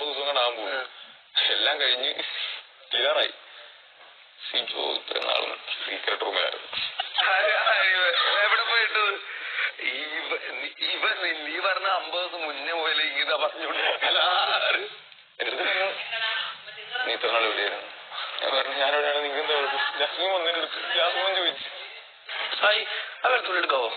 ദിവസം കാണാൻ പോകും. എല്ലാം കഴിഞ്ഞ് ക്ലിയറായി. സിജോ ഇത്ര നാളും സീക്രട്ട് റൂമിലായിരുന്നു. എവിടെ പോയിട്ട് നീ പറഞ്ഞ 50 ദിവസം മുന്നേ പോയാലേ ഇങ്ങനെ പറഞ്ഞോണ്ട് എന്റെ പറഞ്ഞു നീ ഇത്ര നാൾ എവിടെയായിരുന്നു? ഞാൻ പറഞ്ഞു ഞാനെവിടെയാണ്, നിങ്ങൾക്ക് എന്താ കുഴപ്പം? ജാസ്മിൻ വന്നതിനെടുത്ത് ജാസ്മിൻ ചോദിച്ചു. ആ വെളുത്തുള്ളി എടുക്കാവോ?